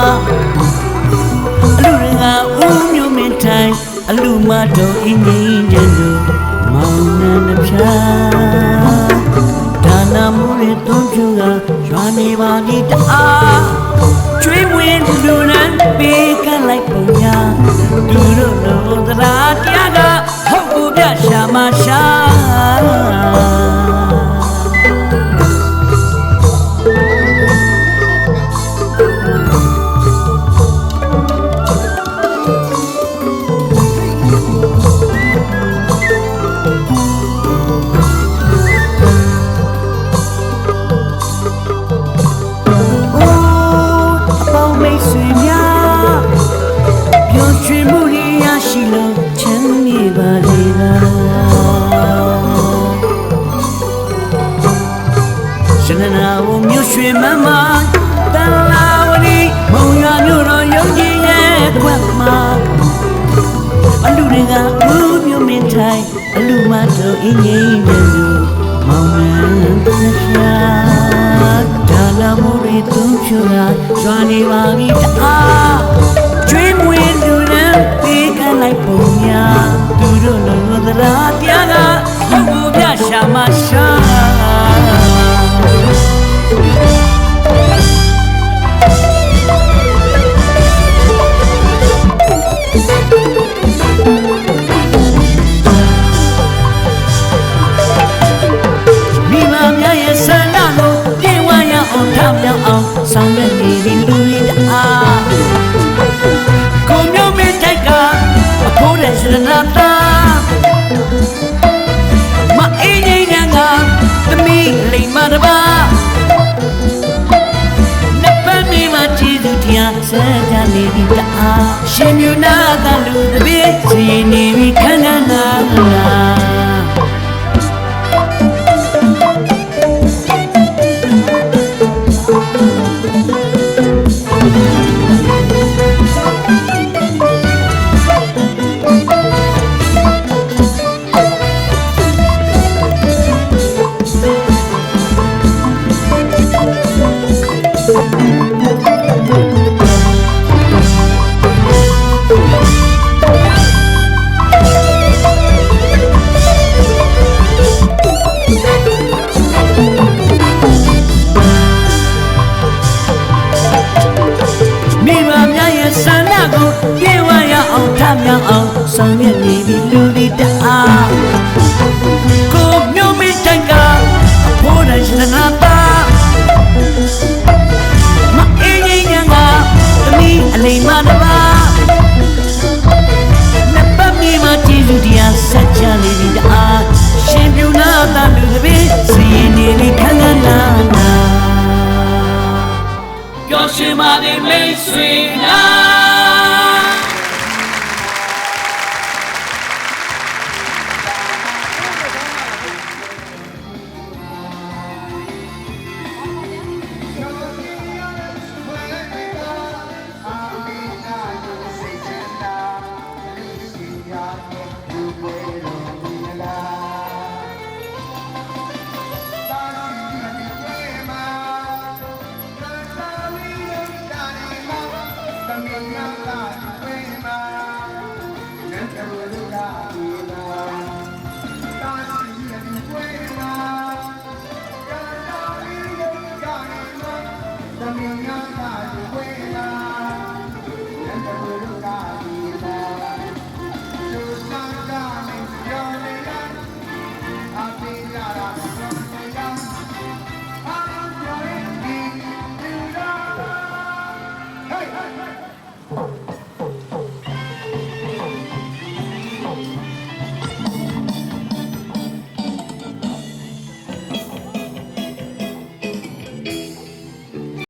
အလူတွေကဦးမျိုးမင်းထိုင်အလူမတော်အင်းကြီးတဲ့လူမောင်နှံတစ်ဖြာဒါနာမှုတွေတွန်းချူကရွာနေပါဒီတအားကျွေးမွေးလူနန်းပေးကလိုက်ပုံညာသူတို့လိုသလားတရားကဟုတ်ကိုပြရှာမရှာရွှေမမတန်လာဝနီမုံရွာမြို့တော်ရုံကြီးရဲ့ကွက်မှာအလူတွေကဦးမျိုးမင်းထိုင်အလူမတော်အင်းကြီးတဲ့လူမောင်နှံတစ်ဖြာဒါလာမိုးရီသူချူကရွာနေပါပြီတအားကျွေးမွေးလူနန်းပေးကလိုက်ပုံညာသူတို့လိုသလားတရားကဟုတ်ကိုပြရှာမရှာဆောင်ရနေပြီလူရင်းအားကိုမျိုးမေးတိုက်ကအဖိုးတဲ့စရနာတာမအေးငိမ့်ငါကသမီးလိမ္မာတပါနှစ်ပတ်နေမှကြည်သူတရားစကြနေပြီတအားရှင်မြူနာကလူတပည့်စီနေပြီခန္ဓာနာဆောင်ရနေပြီလူဒီတအားကိုမျိုးမေးတိုက်ကဘိုးတဲ့ရှင်နာတာမအေးငိမ့်ငါကသမီးအလိမ္မာတပါနှစ်ပတ်မြေမှာကြည်လူတရားဆက်ချနေပြီတအားရှင်ပြူနာတာလူတပည့်စီရင်နေပြီခန္ဓာနာပျော်ရွှင်ပါလေမိတ်ဆွေနာHãy subscribe cho kênh Ghiền Mì Gõ để không bỏ lỡ